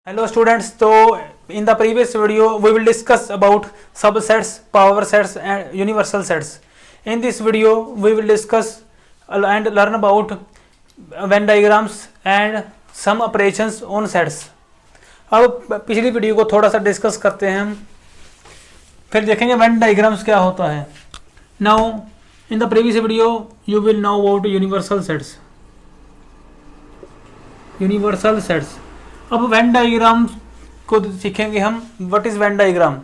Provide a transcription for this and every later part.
Hello students, so in the previous video we will discuss about subsets, power sets and universal sets. In this video we will discuss and learn about Venn diagrams and some operations on sets. अब पिछली video को थोड़ा सा discuss करते हैं हम, फिर देखेंगे Venn diagrams क्या होता है. Now in the previous video you will know about universal sets. Universal sets. अब वेन डायग्राम को सीखेंगे हम. What is Venn diagram?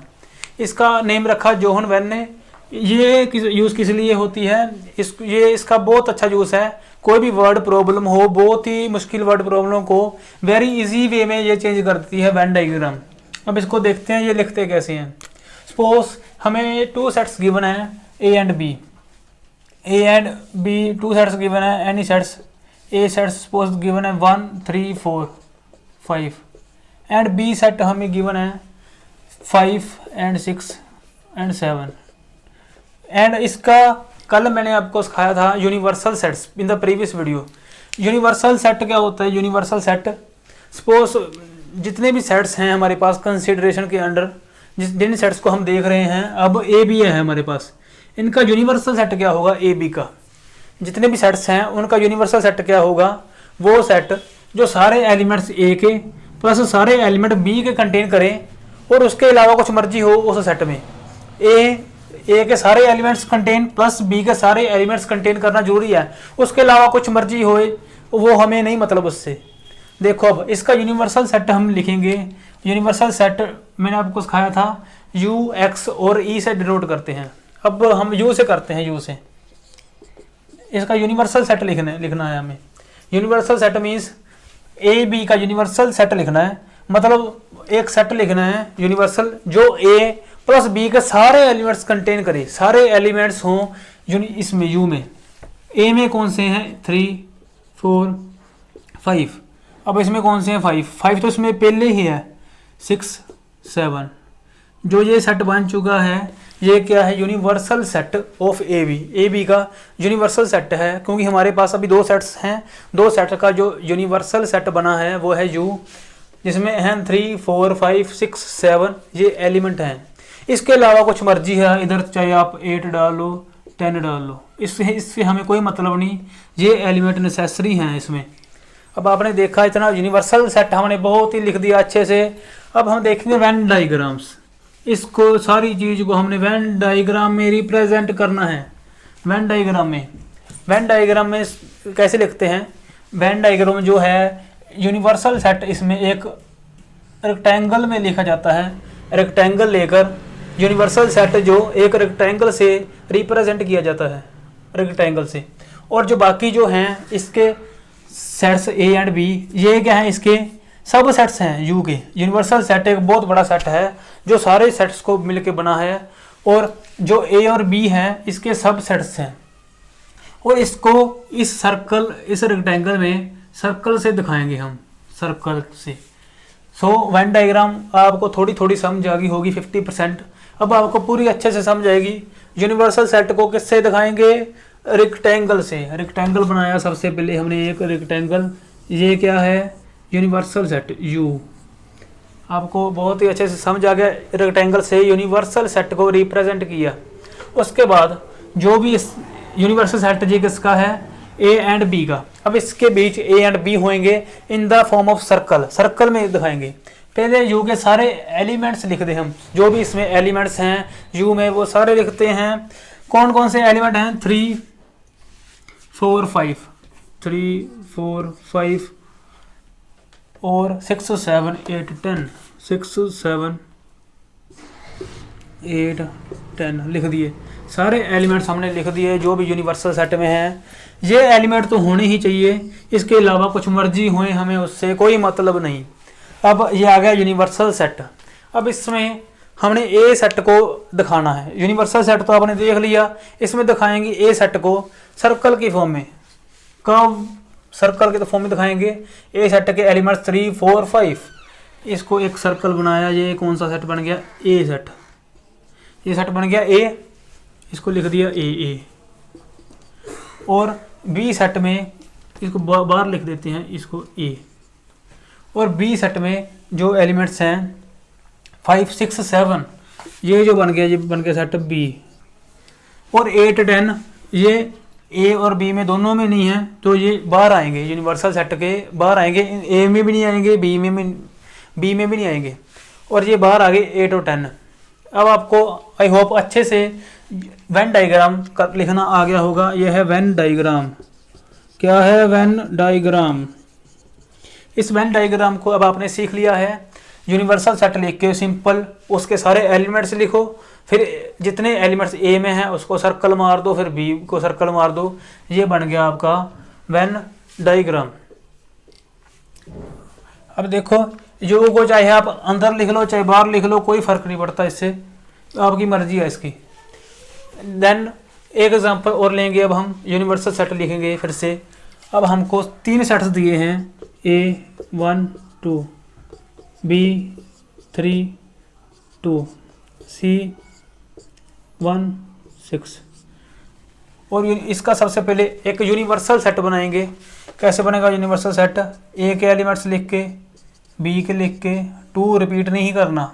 इसका नेम रखा जोहन वेन ने. ये यूज़ किस लिए होती है? इसका बहुत अच्छा यूज़ है. कोई भी वर्ड प्रॉब्लम हो, बहुत ही मुश्किल वर्ड प्रॉब्लम को वेरी इजी वे में ये चेंज कर देती है वेन डायग्राम. अब इसको देखते हैं ये लिखते कैसे हैं. सपोज हमें टू सेट्स गिवन है A and B. A and B two sets given है. Any sets A sets suppose given है 1 3 4 5 एंड बी सेट हमें गिवन है 5 एंड 6 एंड 7. एंड इसका कल मैंने आपको सिखाया था universal sets in the previous video. Universal set क्या होता है? यूनिवर्सल सेट सपोज जितने भी सेट्स हैं हमारे पास कंसिडरेशन के अंडर, जिन सेट्स को हम देख रहे हैं, अब ए बी है हमारे पास, इनका यूनिवर्सल सेट क्या होगा? ए बी का जितने भी सेट्स हैं उनका यूनिवर्सल सेट क्या होगा? वो सेट जो सारे एलिमेंट्स ए के प्लस सारे एलिमेंट बी के कंटेन करें और उसके अलावा कुछ मर्जी हो उस सेट में. ए के सारे एलिमेंट्स कंटेन प्लस बी के सारे एलिमेंट्स कंटेन करना जरूरी है. उसके अलावा कुछ मर्जी होए वो हमें नहीं मतलब उससे. देखो अब इसका यूनिवर्सल सेट हम लिखेंगे. यूनिवर्सल सेट मैंने आपको सिखाया था यू एक्स और ई से डिनोट करते हैं. अब हम यू से करते हैं. यू से इसका यूनिवर्सल सेट लिखना है हमें. Universal set means A B का यूनिवर्सल सेट लिखना है. मतलब एक सेट लिखना है यूनिवर्सल जो ए प्लस बी के सारे एलिमेंट्स कंटेन करे. सारे एलिमेंट्स हों इसमें यू में. ए में कौन से हैं? 3 4 5. अब इसमें कौन से हैं? 5 तो इसमें पहले ही है. 6 7 जो ये सेट बन चुका है ये क्या है? Universal set of A B. A B का यूनिवर्सल सेट है क्योंकि हमारे पास अभी दो सेट्स हैं. दो सेट का जो यूनिवर्सल सेट बना है वो है यू, जिसमें हैं 3 4 5 6 7 ये एलिमेंट हैं. इसके अलावा कुछ मर्जी है इधर, चाहे आप 8 डाल लो 10 डाल लो, इससे हमें कोई मतलब नहीं. ये एलिमेंट नेसेसरी हैं इसमें. अब आपने देखा इतना यूनिवर्सल सेट हमने बहुत ही लिख दिया अच्छे से. अब हम देखेंगे वेन डायग्राम्स. इसको सारी चीज़ को हमने वेन डायग्राम में रिप्रेजेंट करना है. वेन डायग्राम में कैसे लिखते हैं? वेन डायग्राम जो है यूनिवर्सल सेट इसमें एक रेक्टेंगल में लिखा जाता है. रेक्टेंगल लेकर यूनिवर्सल सेट जो एक रेक्टेंगल से रिप्रेजेंट किया जाता है, रेक्टेंगल से. और जो बाकी जो हैं इसके सेट्स ए एंड बी, ये क्या हैं? इसके सब सेट्स हैं यू के. यूनिवर्सल सेट एक बहुत बड़ा सेट है जो सारे सेट्स को मिलके बना है. और जो ए और बी हैं इसके सब सेट्स हैं. और इसको इस सर्कल, इस रेक्टेंगल में सर्कल से दिखाएंगे हम, सर्कल से. सो वेन डायग्राम आपको थोड़ी थोड़ी समझ आ गई होगी 50%. अब आपको पूरी अच्छे से समझ आएगी. यूनिवर्सल सेट को किससे दिखाएंगे? रेक्टेंगल से. रेक्टेंगल बनाया सबसे पहले हमने एक रेक्टेंगल. ये क्या है? Universal set you. आपको बहुत ही अच्छे से समझ आ गया. रेक्टेंगल से यूनिवर्सल सेट को रिप्रेजेंट किया. उसके बाद जो भी इस यूनिवर्सल सेट जी किसका है? ए एंड बी का. अब इसके बीच ए एंड बी होंगे in the form of circle. Circle में दिखाएंगे. पहले यू के सारे एलिमेंट्स लिख दें हम. जो भी इसमें एलिमेंट्स हैं यू में वो सारे लिखते हैं. कौन कौन से एलिमेंट हैं? 3 4 5 3 4 5 और 6 7 8 10. 6 7 8 10 लिख दिए. सारे एलिमेंट्स हमने लिख दिए जो भी यूनिवर्सल सेट में हैं. ये एलिमेंट तो होने ही चाहिए. इसके अलावा कुछ मर्जी हुए हमें उससे कोई मतलब नहीं. अब ये आ गया यूनिवर्सल सेट. अब इसमें हमने ए सेट को दिखाना है. यूनिवर्सल सेट तो आपने देख लिया. इसमें दिखाएंगे ए सेट को सर्कल की फॉर्म में. कब? सर्कल के फॉर्म में दिखाएंगे. ए सेट के एलिमेंट्स 3 4 5. इसको एक सर्कल बनाया. ये कौन सा सेट बन गया? ए सेट. ये सेट बन गया ए. इसको लिख दिया ए. और बी सेट में इसको बाहर लिख देते हैं इसको ए. और बी सेट में जो एलिमेंट्स हैं 5 6 7, ये जो बन गया, ये बन गया सेट बी। और 8 10 ये ए और बी में दोनों में नहीं है, तो ये बाहर आएंगे, यूनिवर्सल सेट के बाहर आएंगे। ए में भी नहीं आएंगे, बी में भी नहीं आएंगे, और ये बाहर आ गए 8 और 10। अब आपको आई होप अच्छे से वेन डायग्राम लिखना आ गया होगा। यह है वेन डायग्राम। क्या है? Venn diagram. इस वेन डायग्राम को अब आपने सीख लिया है। यूनिवर्सल सेट लिख के सिंपल उसके सारे एलिमेंट्स लिखो, फिर जितने एलिमेंट्स ए में हैं उसको सर्कल मार दो, फिर बी को सर्कल मार दो। ये बन गया आपका वेन डायग्राम। अब देखो, जो को चाहे आप अंदर लिख लो चाहे बाहर लिख लो, कोई फर्क नहीं पड़ता, इससे आपकी मर्जी है इसकी। देन एक एग्जांपल और लेंगे। अब हम यूनिवर्सल सेट लिखेंगे फिर से। अब हमको 3 सेट्स दिए हैं, ए 1 2, बी 3 2, सी 1 6। और इसका सबसे पहले एक यूनिवर्सल सेट बनाएंगे। कैसे बनेगा यूनिवर्सल सेट? ए के एलिमेंट्स लिख के, बी के लिख के, 2 रिपीट नहीं करना,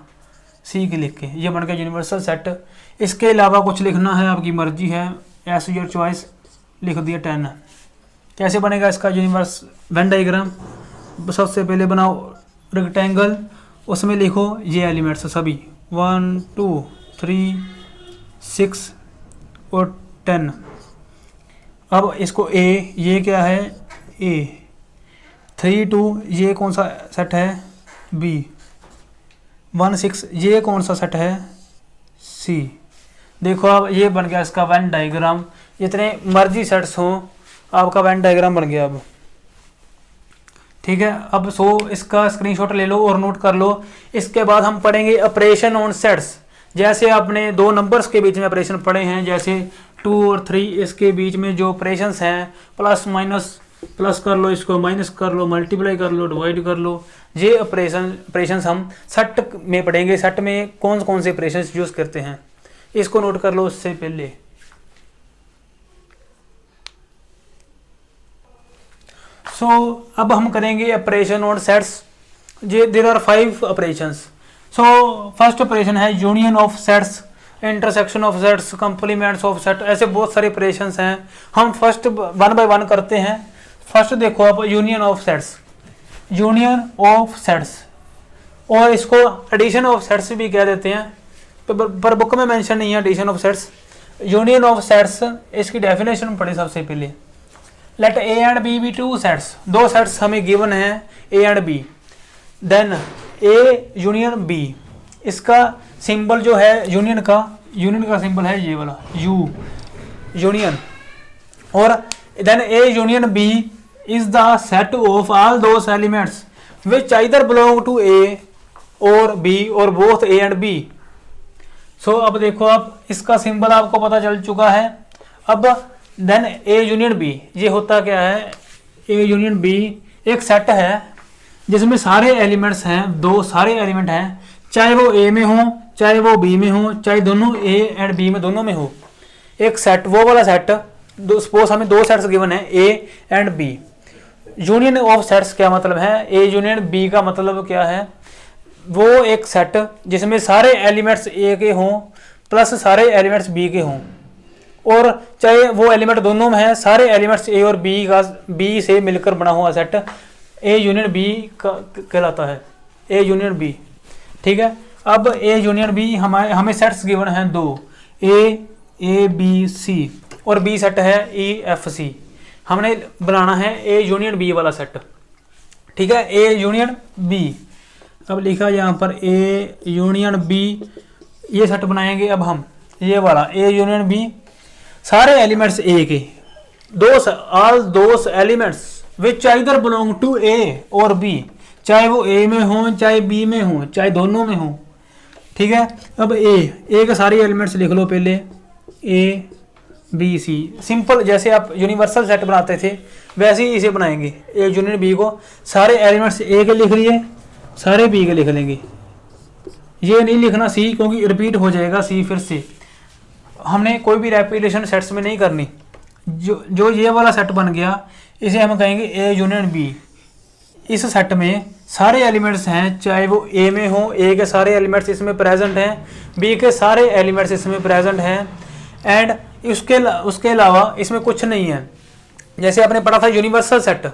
सी के लिख के, ये बन गया यूनिवर्सल सेट। इसके अलावा कुछ लिखना है, आपकी मर्जी है, एज योर चॉइस। लिख दिया 10। कैसे बनेगा इसका यूनिवर्स वेन डायग्राम? सबसे पहले बनाओ रेक्टेंगल, उसमें लिखो ये एलिमेंट्स सभी 1 2 3 6 और 10। अब इसको ए, ये क्या है? ए 3 2, ये कौन सा सेट है? बी 1 6, ये कौन सा सेट है? सी। देखो अब ये बन गया इसका वेन डायग्राम। जितने मर्जी सेट्स हों, आपका वेन डायग्राम बन गया। अब ठीक है। अब इसका स्क्रीनशॉट ले लो और नोट कर लो। इसके बाद हम पढ़ेंगे ऑपरेशन ऑन सेट्स। जैसे आपने 2 नंबर्स के बीच में ऑपरेशन पढ़े हैं, जैसे 2 और 3, इसके बीच में जो ऑपरेशंस हैं, प्लस माइनस, प्लस कर लो, इसको माइनस कर लो, मल्टीप्लाई कर लो, डिवाइड कर लो, ये ऑपरेशंस हम सेट में पढ़ेंगे। सेट में कौन कौन से ऑपरेशंस यूज करते हैं, इसको नोट कर लो उससे पहले। अब हम करेंगे operation on sets. There are 5 operations. First operation है union of sets, intersection of sets, complements of set, ऐसे बहुत सारे ऑपरेशंस हैं। हम फर्स्ट 1 बाय 1 करते हैं। फर्स्ट देखो आप, union of sets. Union of sets, और इसको एडिशन ऑफ सेट्स भी कह देते हैं, पर बुक में मेंशन नहीं है addition of sets. Union of sets, इसकी डेफिनेशन पढ़े सबसे पहले। Let A and B B 2 sets. 2 sets हमें गिवन है, A and B. Then A union B, इसका सिंबल जो है यूनियन का सिंबल है ये वाला यू, यूनियन। और then A union B is the set of all those elements which either belong to A और बी और बोथ ए एंड बी। अब देखो, आप इसका सिंबल आपको पता चल चुका है। अब देन ए यूनियन बी, ये होता क्या है? ए यूनियन बी एक सेट है जिसमें सारे एलिमेंट्स हैं, सारे एलिमेंट हैं, चाहे वो ए में हो, चाहे वो बी में हो, चाहे दोनों ए एंड बी में दोनों में हो। एक सेट, वो वाला सेट, सपोज हमें 2 सेट्स गिवन है, A and B. Union of sets क्या मतलब है? ए यूनियन बी का मतलब क्या है? वो एक सेट जिसमें सारे एलिमेंट्स ए के हों प्लस सारे एलिमेंट्स बी के हों, और चाहे वो एलिमेंट दोनों में है, सारे एलिमेंट्स ए और बी से मिलकर बना हुआ सेट ए यूनियन बी कहलाता है। ए यूनियन बी, ठीक है। अब ए यूनियन बी हमें सेट्स गिवन हैं 2, ए बी सी, और बी सेट है ई एफ सी। हमने बनाना है ए यूनियन बी वाला सेट, ठीक है, ए यूनियन बी। अब लिखा यहाँ पर ए यूनियन बी, ये सेट बनाएंगे अब हम, ये वाला ए यूनियन बी। सारे एलिमेंट्स ए के, all those elements which either belong to A और बी, चाहे वो ए में हो, चाहे बी में हो, चाहे दोनों में हो, ठीक है। अब ए के सारे एलिमेंट्स लिख लो पहले, ए बी सी। सिंपल, जैसे आप यूनिवर्सल सेट बनाते थे वैसे ही इसे बनाएंगे। ए यूनियन बी को सारे एलिमेंट्स ए के लिख लिए, सारे बी के लिख लेंगे। ये नहीं लिखना सी, क्योंकि रिपीट हो जाएगा सी फिर से। हमने कोई भी रेपिटेशन सेट्स में नहीं करनी। जो ये वाला सेट बन गया, इसे हम कहेंगे ए यूनियन बी। इस सेट में सारे एलिमेंट्स हैं, चाहे वो ए में हो, ए के सारे एलिमेंट्स इसमें प्रेजेंट हैं, बी के सारे एलिमेंट्स इसमें प्रेजेंट हैं, एंड उसके अलावा इसमें कुछ नहीं है। जैसे आपने पढ़ा था यूनिवर्सल सेट,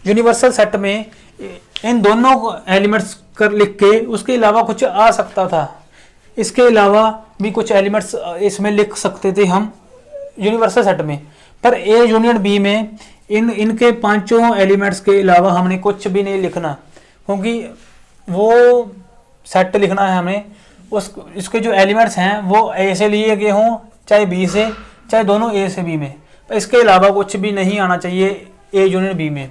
यूनिवर्सल सेट में इन दोनों एलिमेंट्स कर लिख के उसके अलावा कुछ आ सकता था, इसके अलावा भी कुछ एलिमेंट्स इसमें लिख सकते थे हम यूनिवर्सल सेट में। पर ए यूनियन बी में इनके पांचों एलिमेंट्स के अलावा हमने कुछ भी नहीं लिखना, क्योंकि वो सेट लिखना है हमें, इसके जो एलिमेंट्स हैं वो ए से लिए गए हों, चाहे बी से, चाहे दोनों ए से बी में, इसके अलावा कुछ भी नहीं आना चाहिए ए यूनियन बी में।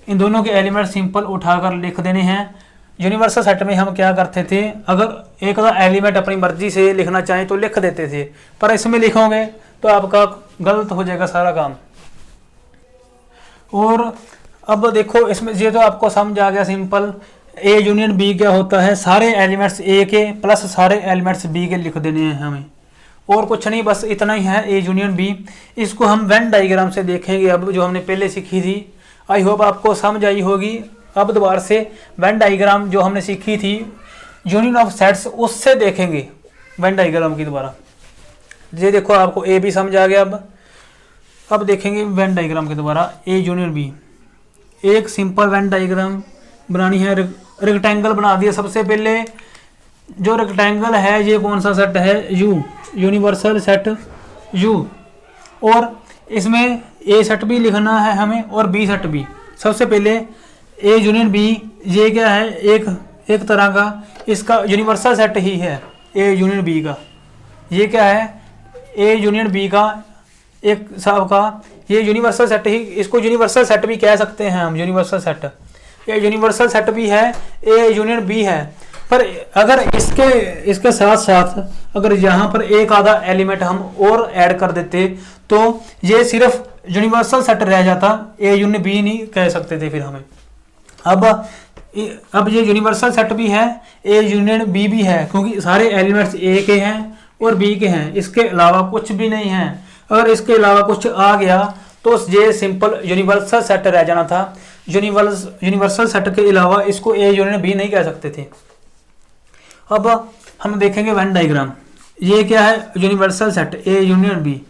इन दोनों के एलिमेंट सिंपल उठाकर लिख देने हैं। यूनिवर्सल सेट में हम क्या करते थे, अगर एक एलिमेंट अपनी मर्जी से लिखना चाहें तो लिख देते थे, पर इसमें लिखोगे तो आपका गलत हो जाएगा सारा काम। और अब देखो इसमें ये तो आपको समझ आ गया सिंपल, ए यूनियन बी क्या होता है, सारे एलिमेंट्स ए के प्लस सारे एलिमेंट्स बी के लिख देने हैं हमें, और कुछ नहीं, बस इतना ही है ए यूनियन बी। इसको हम वेन डायग्राम से देखेंगे अब, जो हमने पहले सीखी थी। आई होप आपको समझ आई होगी। अब दोबारा से वेन डायग्राम जो हमने सीखी थी यूनियन ऑफ सेट्स, उससे देखेंगे वेन डायग्राम की दोबारा। ये देखो आपको ए भी समझ आ गया। अब देखेंगे वेन डायग्राम के दोबारा ए यूनियन बी। एक सिंपल वेन डायग्राम बनानी है, रेक्टेंगल बना दिया। सबसे पहले जो रेक्टेंगल है ये कौन सा सेट है, यू, यूनिवर्सल सेट यू, और इसमें ए सेट भी लिखना है हमें और बी सेट भी। सबसे पहले ए यूनियन बी, ये क्या है, एक तरह का इसका यूनिवर्सल सेट ही है ए यूनियन बी का। ये क्या है, ए यूनियन बी का एक साहब का ये यूनिवर्सल सेट ही, इसको यूनिवर्सल सेट भी कह सकते हैं हम, यूनिवर्सल सेट। ये यूनिवर्सल सेट भी है, ए यूनियन बी है। पर अगर इसके साथ साथ अगर यहाँ पर एक आधा एलिमेंट हम और ऐड कर देते तो ये सिर्फ यूनिवर्सल सेट रह जाता, ए यूनियन बी नहीं कह सकते थे फिर हमें। अब ये यूनिवर्सल सेट भी है, ए यूनियन बी भी है, क्योंकि सारे एलिमेंट्स ए के हैं और बी के हैं, इसके अलावा कुछ भी नहीं है। अगर इसके अलावा कुछ आ गया तो ये सिंपल यूनिवर्सल सेट रह जाना था। यूनिवर्सल सेट के अलावा इसको ए यूनियन बी नहीं कह सकते थे। अब हम देखेंगे वेन डायग्राम। ये क्या है, universal set A union B,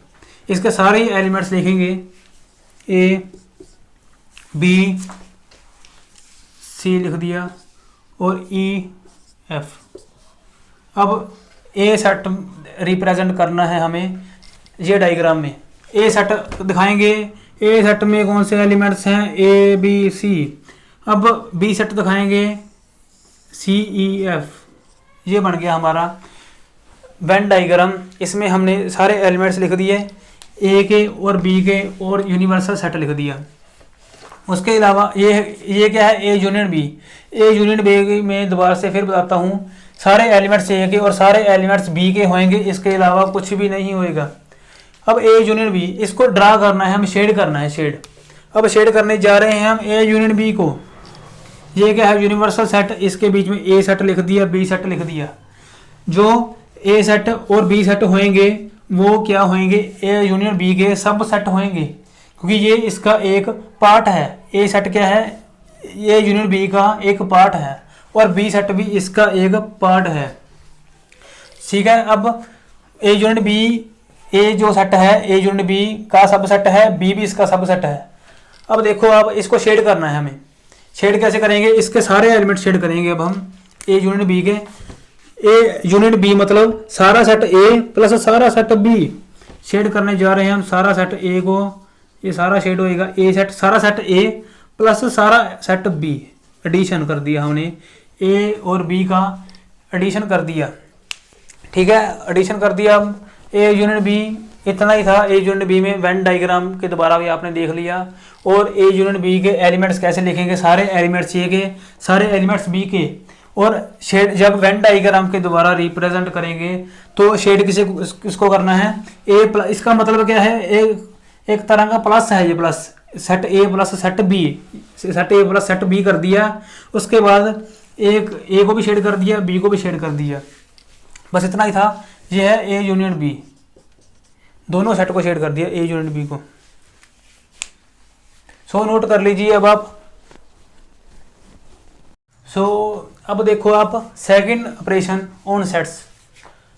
इसके सारे एलिमेंट्स लिखेंगे ए बी सी लिख दिया और ई एफ। अब ए सेट रिप्रेजेंट करना है हमें ये डायग्राम में। ए सेट दिखाएंगे, ए सेट में कौन से एलिमेंट्स हैं, ए बी सी। अब बी सेट दिखाएंगे सी ई एफ। ये बन गया हमारा वेन डायग्राम। इसमें हमने सारे एलिमेंट्स लिख दिए ए के और बी के और यूनिवर्सल सेट लिख दिया। उसके अलावा ये क्या है, A union B. A union B में दोबारा से फिर बताता हूँ, सारे एलिमेंट्स ए के और सारे एलिमेंट्स बी के होंगे, इसके अलावा कुछ भी नहीं होएगा। अब ए यूनियन बी, इसको ड्रा करना है, हमें शेड करना है, शेड। अब शेड करने जा रहे हैं हम ए यूनियन बी को। ये क्या है, यूनिवर्सल सेट, इसके बीच में ए सेट लिख दिया, बी सेट लिख दिया। जो ए सेट और बी सेट होंगे वो क्या होंगे, ए यूनियन बी के सब सेट होंगे, क्योंकि ये इसका एक पार्ट है। ए सेट क्या है, ए यूनियन बी का एक पार्ट है और बी सेट भी इसका एक पार्ट है। ठीक है। अब ए यूनियन बी, ए जो सेट है ए यूनियन बी का सब सेट है, बी भी इसका सब सेट है। अब देखो, अब इसको शेड करना है हमें। शेड कैसे करेंगे, इसके सारे एलिमेंट शेड करेंगे अब हम ए यूनियन बी के। ए यूनियन बी मतलब सारा सेट ए प्लस सारा सेट बी। शेड करने जा रहे हैं हम सारा सेट ए को, ये सारा शेड होएगा ए सेट, सारा सेट ए प्लस सारा सेट बी। एडिशन कर दिया हमने, ए और बी का एडिशन कर दिया। ठीक है, एडिशन कर दिया। ए यूनियन बी इतना ही था। ए यूनियन बी में वेन डायग्राम के दोबारा भी आपने देख लिया। और ए यूनियन बी के एलिमेंट्स कैसे लिखेंगे, सारे एलिमेंट्स ए के, सारे एलिमेंट्स बी के। और शेड जब वेन डायग्राम के दोबारा रिप्रेजेंट करेंगे तो शेड किसको करना है, ए प्लस। इसका मतलब क्या है, एक तरह का प्लस है ये, plus set A plus set B, set A plus set B कर दिया। उसके बाद एक ए को भी शेड कर दिया, बी को भी शेड कर दिया। बस इतना ही था। ये है ए यूनियन बी, दोनों सेट को शेड कर दिया ए यूनियन बी को। सो नोट कर लीजिए अब आप, सो अब देखो आप second operation on sets.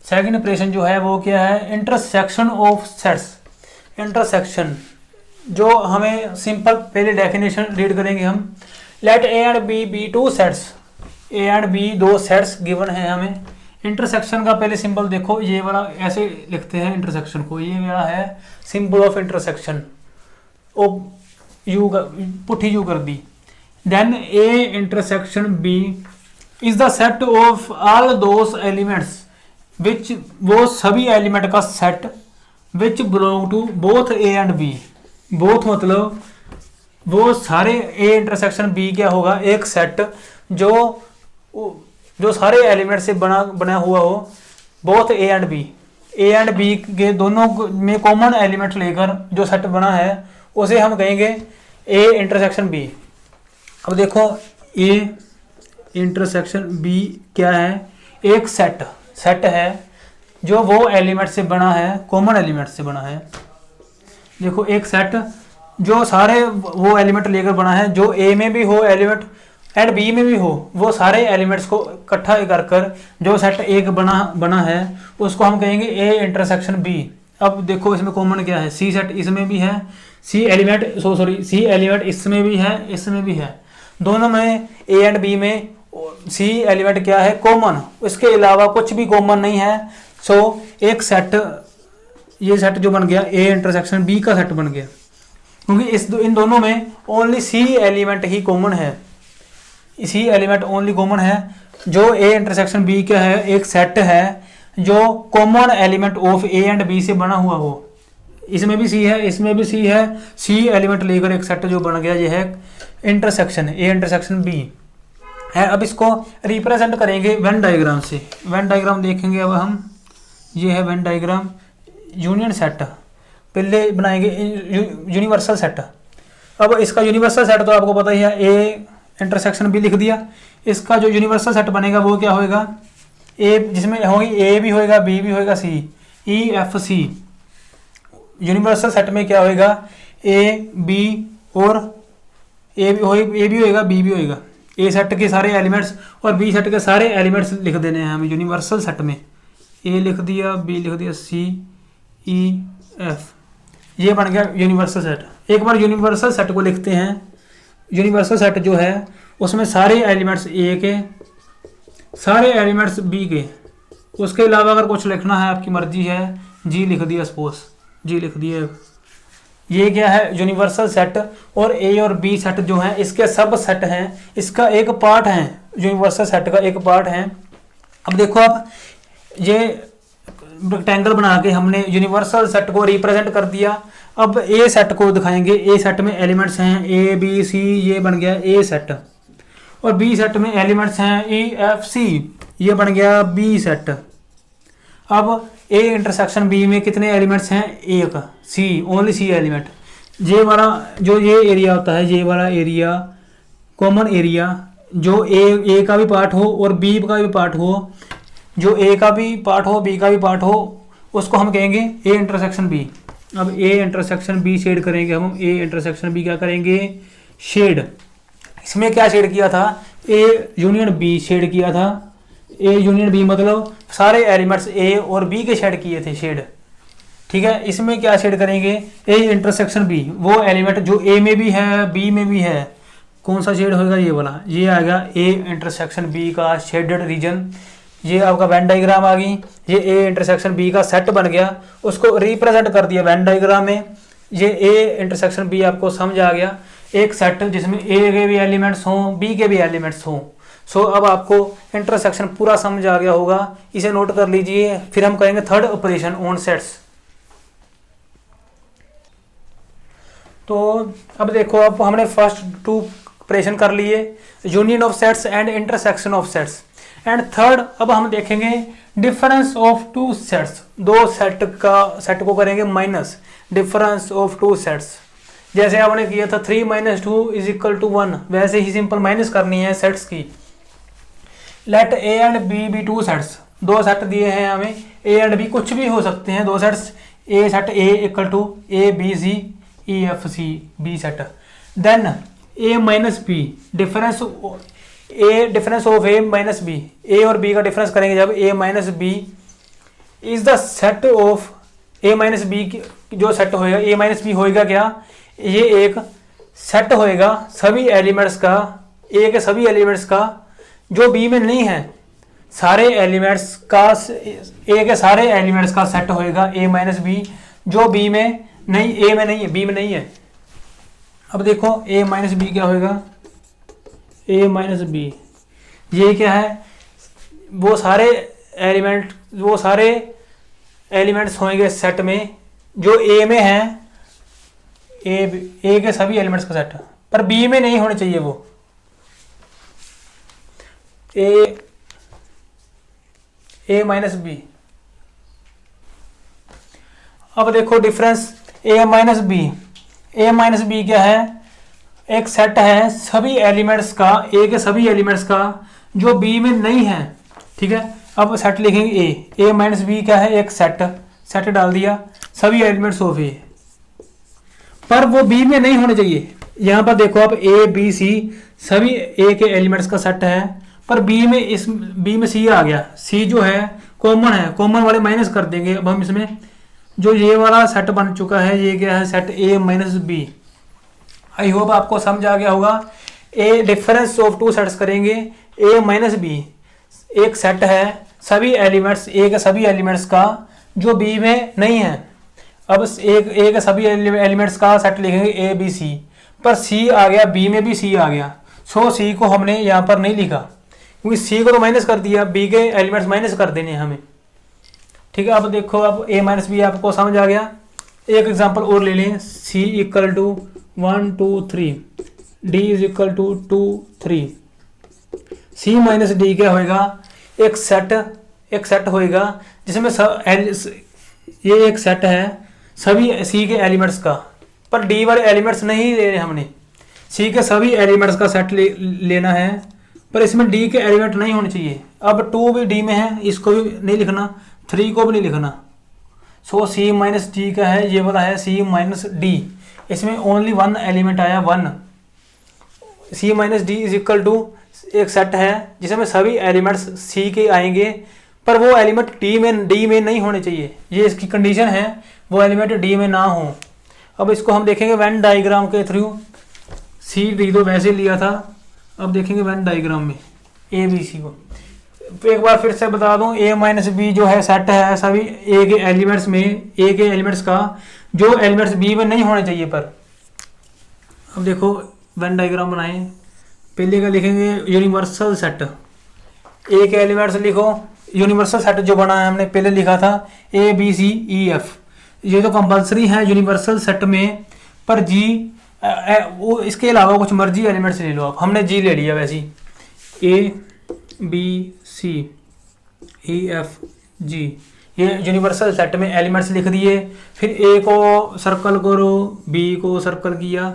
Second operation जो है वो क्या है, इंटरसेक्शन ऑफ सेट्स। इंटरसेक्शन जो हमें सिंपल पहले डेफिनेशन रीड करेंगे हम। Let A and B two sets, A and B दो सेट्स गिवन है हमें। इंटरसेक्शन का पहले सिंबल देखो, ये वाला ऐसे लिखते हैं इंटरसेक्शन को, ये मेरा है सिंबल ऑफ इंटरसेक्शन, ओ यू पुठी यू कर दी। Then A intersection B is the set of all those elements which, वो सभी एलिमेंट का set which belong to both A and B. Both मतलब वो सारे ए इंटरसेक्शन बी क्या होगा, एक सेट जो सारे एलिमेंट से बना हुआ हो, both A and B. A and B के दोनों में कॉमन एलिमेंट लेकर जो सेट बना है उसे हम कहेंगे ए इंटरसेक्शन बी। अब देखो ए इंटरसेक्शन बी क्या है, एक सेट है जो वो एलिमेंट से बना है, कॉमन एलिमेंट से बना है। देखो एक सेट जो सारे वो एलिमेंट लेकर बना है, जो ए में भी हो एलिमेंट एंड बी में भी हो, वो सारे एलिमेंट्स को इकट्ठा कर जो सेट एक बना है उसको हम कहेंगे ए इंटरसेक्शन बी। अब देखो इसमें कॉमन क्या है, सी सेट इसमें भी है, सी एलिमेंट इसमें भी है, इसमें भी है। दोनों में ए एंड बी में सी एलिमेंट क्या है, कॉमन। इसके अलावा कुछ भी कॉमन नहीं है। सो एक सेट, ये सेट जो बन गया ए इंटरसेक्शन बी का सेट बन गया, क्योंकि इन दोनों में ओनली सी एलिमेंट ही कॉमन है। इसी एलिमेंट ओनली कॉमन है। जो ए इंटरसेक्शन बी क्या है, एक सेट है जो common element of A and B से बना हुआ हो। इसमें भी सी है, इसमें भी सी है, सी एलिमेंट लेकर एक सेट जो बन गया, ये है इंटरसेक्शन ए इंटरसेक्शन बी है। अब इसको रिप्रेजेंट करेंगे वेन डायग्राम से। वेन डायग्राम देखेंगे अब हम, ये है वेन डायग्राम। यूनियन सेट पहले बनाएंगे, यूनिवर्सल सेट। अब इसका यूनिवर्सल सेट तो आपको पता ही है, ए इंटरसेक्शन बी लिख दिया। इसका जो यूनिवर्सल सेट बनेगा वो क्या होएगा, ए जिसमें होगी ए भी होएगा, बी भी होएगा, C, E F C. Universal set में क्या होएगा, ए बी और ए भी होएगा, बी भी होएगा। ए सेट के सारे एलिमेंट्स और बी सेट के सारे एलिमेंट्स लिख देने हैं हमें यूनिवर्सल सेट में। ए लिख दिया, बी लिख दिया, सी, ई, एफ, ये बन गया यूनिवर्सल सेट। एक बार यूनिवर्सल सेट को लिखते हैं। यूनिवर्सल सेट जो है उसमें सारे एलिमेंट्स ए के, सारे एलिमेंट्स बी के, उसके अलावा अगर कुछ लिखना है आपकी मर्जी है, जी लिख दिया, सपोज जी लिख दिया। ये क्या है, यूनिवर्सल सेट। और ए और बी सेट जो है इसके सब सेट हैं, इसका एक पार्ट है, यूनिवर्सल सेट का एक पार्ट है। अब देखो आप, ये रेक्टेंगल बना के हमने यूनिवर्सल सेट को रिप्रेजेंट कर दिया। अब ए सेट को दिखाएंगे। ए सेट में एलिमेंट्स हैं ए बी सी, ये बन गया ए सेट। और बी सेट में एलिमेंट्स हैं ई एफ सी, ये बन गया बी सेट। अब ए इंटरसेक्शन बी में कितने एलिमेंट्स हैं, एक, सी, ओनली सी एलिमेंट। ये वाला जो ये एरिया होता है, ये वाला एरिया, कॉमन एरिया, जो ए का भी पार्ट हो और बी का भी पार्ट हो, जो ए का भी पार्ट हो, बी का भी पार्ट हो, उसको हम कहेंगे ए इंटरसेक्शन बी। अब ए इंटरसेक्शन बी शेड करेंगे हम। ए इंटरसेक्शन बी क्या करेंगे, शेड। इसमें क्या शेड किया था, ए यूनियन बी शेड किया था। ए यूनियन बी मतलब सारे एलिमेंट्स ए और बी के शेड किए थे, शेड, ठीक है। इसमें क्या शेड करेंगे, ए इंटरसेक्शन बी, वो एलिमेंट जो ए में भी है बी में भी है, कौन सा शेड होगा, ये वाला, ये आएगा ए इंटरसेक्शन बी का शेडेड रीजन। ये आपका वेन डायग्राम आ गई। ये ए इंटरसेक्शन बी का सेट बन गया, उसको रिप्रेजेंट कर दिया वेन डायग्राम में। ये ए इंटरसेक्शन बी आपको समझ आ गया, एक सेट जिसमें ए के भी एलिमेंट्स हों, बी के भी एलिमेंट्स हों। सो अब आपको इंटरसेक्शन पूरा समझ आ गया होगा, इसे नोट कर लीजिए। फिर हम करेंगे थर्ड ऑपरेशन ऑन सेट्स। तो अब देखो, अब हमने फर्स्ट टू ऑपरेशन कर लिए, union of sets and intersection of sets. And third अब हम देखेंगे डिफरेंस ऑफ टू सेट्स। दो सेट को करेंगे minus, difference of two sets. जैसे आपने किया था 3 - 2 = 1, वैसे ही सिंपल माइनस करनी है सेट्स की। Let A and B B two sets. दो सेट दिए हैं हमें, ए एंड बी कुछ भी हो सकते हैं, दो sets. A set A = A B C E F C, B set. Then A - B, difference A difference of A minus B, A और बी का डिफरेंस करेंगे जब A minus B is the set of A minus B, जो set होएगा A minus B होएगा क्या, ये एक सेट होएगा सभी एलिमेंट्स का, ए के सभी एलिमेंट्स का जो बी में नहीं है, सारे एलिमेंट्स का, ए के सारे एलिमेंट्स का सेट होएगा ए माइनस बी जो बी में नहीं, ए में नहीं है, बी में नहीं है। अब देखो ए माइनस बी क्या होएगा, ए माइनस बी ये क्या है, वो सारे एलिमेंट्स होंगे सेट में जो ए में है, ए के सभी एलिमेंट्स का सेट, पर बी में नहीं होने चाहिए वो। ए माइनस बी, अब देखो डिफरेंस ए माइनस बी, ए माइनस बी क्या है, एक सेट है सभी एलिमेंट्स का, ए के सभी एलिमेंट्स का जो बी में नहीं है, ठीक है। अब सेट लिखेंगे ए माइनस बी क्या है, एक सेट डाल दिया सभी एलिमेंट्स ऑफ ए, पर वो बी में नहीं होने चाहिए। यहाँ पर देखो आप ए बी सी सभी ए के एलिमेंट्स का सेट है, पर बी में सी आ गया, सी जो है कॉमन है, कॉमन वाले माइनस कर देंगे। अब हम इसमें जो ये वाला सेट बन चुका है ये क्या है, set A minus B. I hope आपको समझ आ गया होगा। A difference of two sets करेंगे, ए माइनस बी एक सेट है सभी एलिमेंट्स, ए के सभी एलिमेंट्स का जो बी में नहीं है। अब ए के सभी एलिमेंट्स का सेट लिखेंगे ए बी सी, पर सी आ गया, बी में भी सी आ गया, सो सी को हमने यहाँ पर नहीं लिखा क्योंकि सी को तो माइनस कर दिया, बी के एलिमेंट्स माइनस कर देने हमें, ठीक है। अब देखो अब ए माइनस बी आपको समझ आ गया। एक एग्जांपल और ले लें, C equal to 1 2 3, D is equal to 2 3। C minus D क्या होएगा, एक सेट होएगा जिसमें ये एक सेट है सभी सी के एलिमेंट्स का, पर डी वाले एलिमेंट्स नहीं ले रहे हमने, सी के सभी एलिमेंट्स का सेट लेना है, पर इसमें डी के एलिमेंट नहीं होने चाहिए। अब 2 भी डी में है, इसको भी नहीं लिखना, 3 को भी नहीं लिखना। सो सी माइनस डी का है, ये वाला है सी माइनस डी, इसमें ओनली 1 एलिमेंट आया 1। C minus D is equal to एक सेट है जिसमें सभी एलिमेंट्स सी के आएंगे, पर वो एलिमेंट डी में नहीं होने चाहिए, ये इसकी कंडीशन है, वो एलिमेंट डी में ना हो। अब इसको हम देखेंगे वेन डायग्राम के थ्रू, सी डी तो वैसे लिया था, अब देखेंगे वेन डायग्राम में ए बी सी को। एक बार फिर से बता दूं, ए माइनस बी जो है सेट है सभी ए के एलिमेंट्स में, ए के एलिमेंट्स का जो एलिमेंट्स बी में नहीं होने चाहिए। पर अब देखो वेन डायग्राम बनाएं, पहले का लिखेंगे यूनिवर्सल सेट, ए के एलिमेंट्स लिखो, यूनिवर्सल सेट जो बना है हमने पहले लिखा था ए बी सी ई एफ, ये तो कंपलसरी है यूनिवर्सल सेट में, पर जी वो इसके अलावा कुछ मर्जी एलिमेंट्स ले लो आप, हमने जी ले लिया वैसे ही, ए B C E F G, ये यूनिवर्सल सेट में एलिमेंट्स लिख दिए। फिर ए को सर्कल करो, बी को सर्कल किया,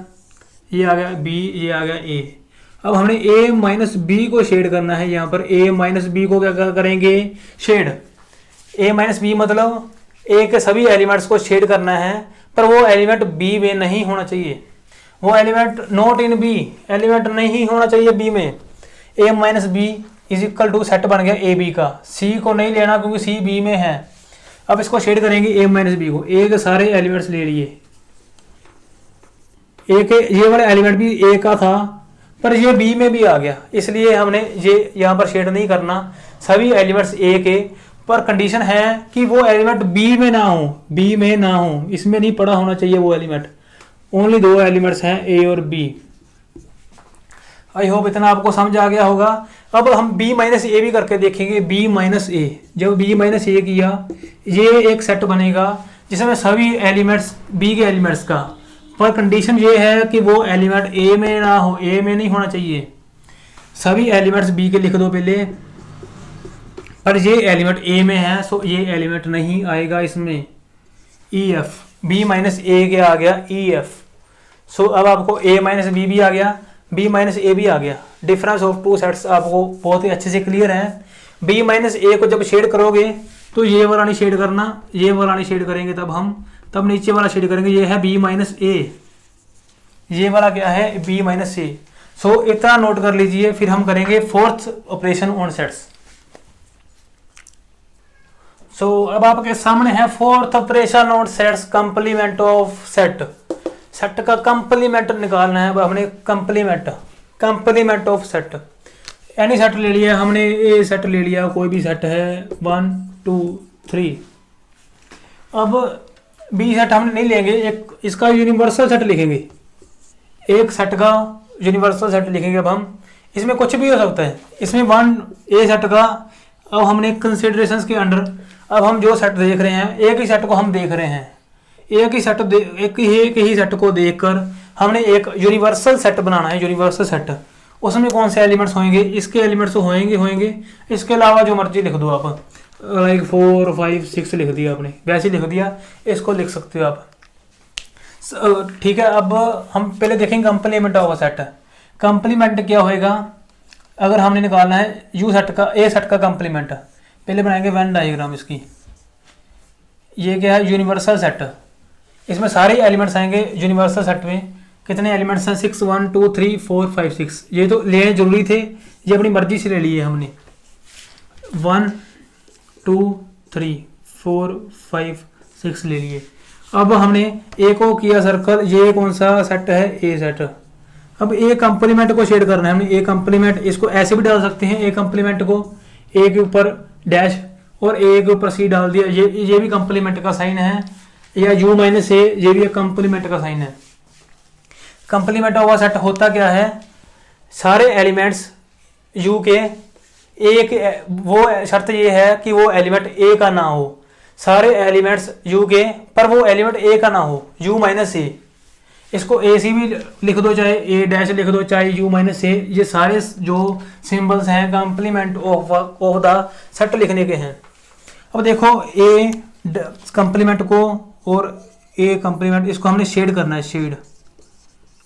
ये आ गया बी, ये आ गया ए। अब हमने ए माइनस बी को शेड करना है, यहाँ पर ए माइनस बी को क्या करेंगे, शेड। ए माइनस बी मतलब ए के सभी एलिमेंट्स को शेड करना है, पर वो एलिमेंट बी में नहीं होना चाहिए, वो element not in B, element नहीं होना चाहिए बी में। A minus B is equal to set बन गया ए बी का, सी को नहीं लेना क्योंकि सी बी में है। अब इसको शेड करेंगे ए माइनस बी को, ए के सारे एलिमेंट्स ले लिए, ए के ये वाला एलिमेंट भी ए का था पर ये बी में भी आ गया, इसलिए हमने ये यहाँ पर शेड नहीं करना, सभी एलिमेंट्स ए के, पर कंडीशन है कि वो एलिमेंट बी में ना हो, बी में ना हो, इसमें नहीं पड़ा होना चाहिए वो एलिमेंट। ओनली 2 एलिमेंट्स हैं ए और बी। आई होप इतना आपको समझ आ गया होगा। अब हम बी माइनस ए भी करके देखेंगे, बी माइनस ए, जब बी माइनस ए किया ये एक सेट बनेगा जिसमें सभी एलिमेंट्स बी के एलिमेंट्स का, पर कंडीशन ये है कि वो एलिमेंट ए में ना हो, ए में नहीं होना चाहिए। सभी एलिमेंट्स बी के लिख दो पहले, पर ये एलिमेंट ए में है, सो ये एलिमेंट नहीं आएगा इसमें। ई एफ, बी माइनस ए के आ गया ई एफ, सो अब आपको ए माइनस बी भी आ गया, बी माइनस ए भी आ गया। डिफरेंस ऑफ टू सेट्स आपको बहुत ही अच्छे से क्लियर है। बी माइनस ए को जब शेड करोगे तो ये वाला नहीं शेड करना, ये वाला नहीं शेड करेंगे, तब नीचे वाला शेड करेंगे, ये है बी माइनस ए, ये वाला क्या है बी माइनस ए। सो इतना नोट कर लीजिए, फिर हम करेंगे fourth operation on sets. So अब आपके सामने है fourth operation on sets, complement of set. Set का कंप्लीमेंट निकालना है। अब हमने complement of set, any set ले लिया हमने, ए सेट ले लिया, कोई भी सेट है 1 2 3। अब बी सेट हम नहीं लेंगे, एक इसका यूनिवर्सल सेट लिखेंगे, एक सेट का यूनिवर्सल सेट लिखेंगे। अब हम इसमें कुछ भी हो सकता है, इसमें 1 ए सेट का। अब हमने कंसिडरेशंस के अंडर अब हम जो सेट देख रहे हैं, एक ही सेट को हम देख रहे हैं, एक ही सेट को देखकर हमने एक यूनिवर्सल सेट बनाना है। यूनिवर्सल सेट, उसमें कौन से एलिमेंट्स होंगे, इसके एलिमेंट्स होंगे, इसके अलावा जो मर्जी लिख दो आप, लाइक 4 5 6 लिख दिया आपने, वैसे लिख दिया, इसको लिख सकते हो आप। ठीक है। अब हम पहले देखेंगे कंप्लीमेंट ऑफ सेट। कंप्लीमेंट क्या होएगा, अगर हमने निकालना है यू सेट का, ए सेट का कंप्लीमेंट, पहले बनाएंगे वेन डायग्राम इसकी। ये क्या है, यूनिवर्सल सेट, इसमें सारे एलिमेंट्स आएंगे। यूनिवर्सल सेट में कितने एलिमेंट्स हैं, 6 1 2 3 4 5 6। ये तो लेने जरूरी थे, ये अपनी मर्जी से ले लिए हमने। 1 2 3 4 5 6 ले लिए। अब हमने ए को किया सर्कल, ये कौन सा सेट है, ए सेट। अब ए कंप्लीमेंट को शेड करना है हमने, ए कंप्लीमेंट, इसको ऐसे भी डाल सकते हैं, ए कंप्लीमेंट को ए के ऊपर डैश और ए के ऊपर सी डाल दिया, ये भी कंप्लीमेंट का साइन है, या यू माइनस ए, ये भी एक कंप्लीमेंट का साइन है। कंप्लीमेंट ऑफ सेट होता क्या है, सारे एलिमेंट्स यू के एक, वो शर्त ये है कि वो एलिमेंट ए का ना हो, सारे एलिमेंट्स यू के, पर वो एलिमेंट ए का ना हो, यू माइनस ए। इसको ए सी भी लिख दो, चाहे ए डैश लिख दो, चाहे यू माइनस ए। ये सारे जो सिंबल्स हैं कंप्लीमेंट ऑफ द सेट लिखने के हैं। अब देखो ए कंप्लीमेंट को और ए कंप्लीमेंट, इसको हमने शेड करना है, शेड।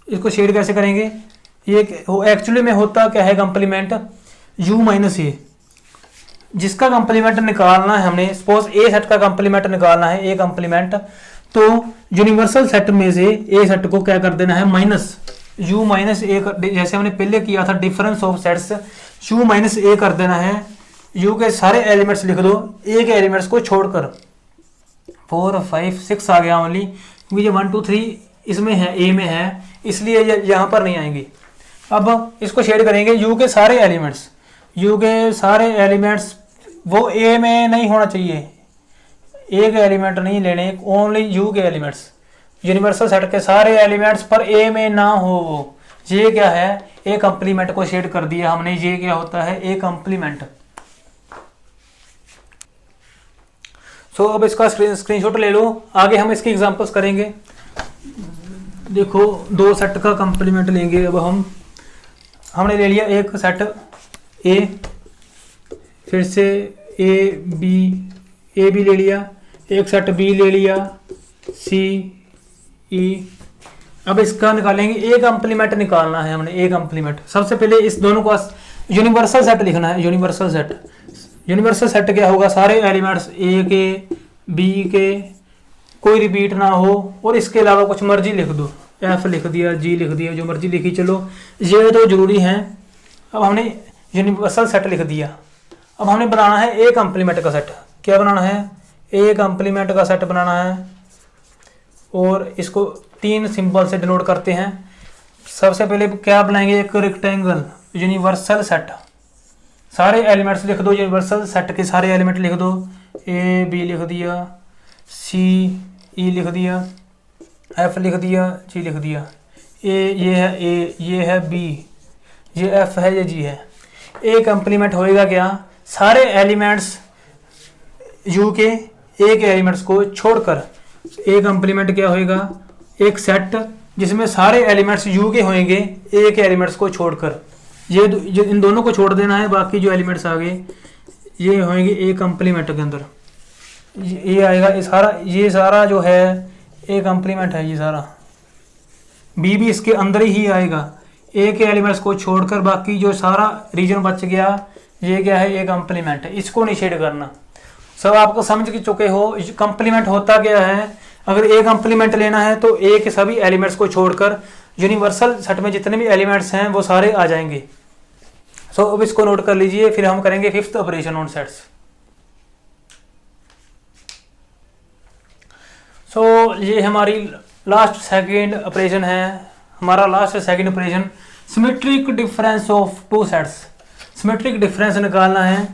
इसको शेड कैसे करेंगे, ये एक्चुअली में होता क्या है, कंप्लीमेंट यू माइनस ए, जिसका कंप्लीमेंट निकालना है हमने, सपोज ए सेट का कंप्लीमेंट निकालना है, ए कंप्लीमेंट, तो यूनिवर्सल सेट में से ए सेट को क्या कर देना है, माइनस यू माइनस ए, जैसे हमने पहले किया था difference of sets, U minus A कर देना है। यू के सारे एलिमेंट्स लिख दो, ए के एलिमेंट्स को छोड़कर। 4 5 6 आ गया ओनली, क्योंकि ये 1 2 3 इसमें है, ए में है, इसलिए ये यहाँ पर नहीं आएंगी। अब इसको शेड करेंगे, यू के सारे एलिमेंट्स, यू के सारे एलिमेंट्स वो ए में नहीं होना चाहिए, ए के एलिमेंट नहीं लेने, ओनली यू के एलिमेंट्स, यूनिवर्सल सेट के सारे एलिमेंट्स पर ए में ना हो वो। ये क्या है, ए कंप्लीमेंट को शेड कर दिया हमने, ये क्या होता है, ए कंप्लीमेंट। सो अब इसका स्क्रीनशॉट ले लो, आगे हम इसकी एग्जांपल्स करेंगे। देखो 2 सेट का कंप्लीमेंट लेंगे। अब हमने ले लिया एक सेट ए, फिर से ए बी ले लिया, एक सेट बी ले लिया, सी ई। अब इसका निकालेंगे, ए कंप्लीमेंट निकालना है हमने, ए कंप्लीमेंट। सबसे पहले इस दोनों को यूनिवर्सल सेट लिखना है, यूनिवर्सल सेट। यूनिवर्सल सेट क्या होगा, सारे एलिमेंट्स ए के बी के, कोई रिपीट ना हो, और इसके अलावा कुछ मर्जी लिख दो, एफ लिख दिया, जी लिख दिया, जो मर्जी लिखी, चलो ये तो जरूरी है। अब हमने यूनिवर्सल सेट लिख दिया। अब हमने बनाना है ए कंप्लीमेंट का सेट। क्या बनाना है, ए कंप्लीमेंट का सेट बनाना है, और इसको 3 सिंबल से डिनोट करते हैं। सबसे पहले क्या बनाएंगे, एक रेक्टेंगल यूनिवर्सल सेट, सारे एलिमेंट्स लिख दो, यूनिवर्सल सेट के सारे एलिमेंट लिख दो, ए बी लिख दिया, सी ई लिख दिया, एफ लिख दिया, जी लिख दिया। ये है बी, ये एफ है, ये जी है। ए कंप्लीमेंट होएगा क्या, सारे एलिमेंट्स यू के ए के एलिमेंट्स को छोड़कर। ए कंप्लीमेंट क्या होएगा, एक सेट जिसमें सारे एलिमेंट्स यू के होंगे, ए के एलिमेंट्स को छोड़कर। ये इन दोनों को छोड़ देना है, बाकी जो एलिमेंट्स आ गए ये होंगे ए कंप्लीमेंट के अंदर। ये आएगा, ये सारा जो है ए कंप्लीमेंट है, ये सारा। बी भी इसके अंदर ही आएगा, ए के एलिमेंट्स को छोड़कर बाकी जो सारा रीजन बच गया, ये क्या है, ए कंप्लीमेंट है। इसको नहीं शेड करना। सब आपको समझ के चुके हो कंप्लीमेंट होता क्या है। अगर ए कंप्लीमेंट लेना है तो ए के सभी एलिमेंट्स को छोड़कर यूनिवर्सल सेट में जितने भी एलिमेंट्स हैं वो सारे आ जाएंगे। सो अब इसको नोट कर लीजिए, फिर हम करेंगे फिफ्थ ऑपरेशन ऑन सेट्स। सो ये हमारी लास्ट सेकेंड ऑपरेशन है, हमारा last second operation symmetric difference of two sets. Symmetric difference निकालना है।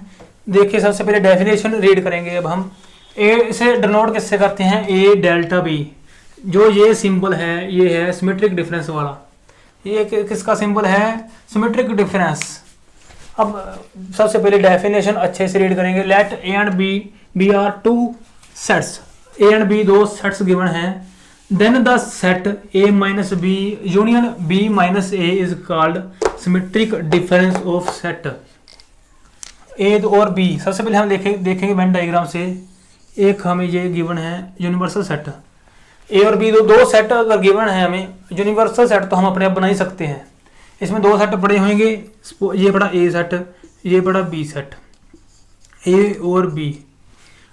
देखिए सबसे पहले डेफिनेशन रीड करेंगे अब हम। ए इसे डिनोट किससे करते हैं, ए डेल्टा बी। जो ये सिंबल है ये है सिमेट्रिक डिफरेंस वाला, ये किसका सिंबल है, सिमेट्रिक डिफरेंस। अब सबसे पहले डेफिनेशन अच्छे से रीड करेंगे। Let A and B are two sets, A and B दो सेट्स गिवन हैं। Then the set A minus B union B minus A is called symmetric difference of set A और B. सबसे पहले हम देखेंगे Venn diagram से। एक हमें ये गिवन है यूनिवर्सल सेट, ए और बी दो सेट अगर गिवन है हमें यूनिवर्सल सेट तो हम अपने आप बना ही सकते हैं। इसमें दो सेट पड़े होंगे, ये पड़ा ए सेट, ये पड़ा बी सेट, ए और बी।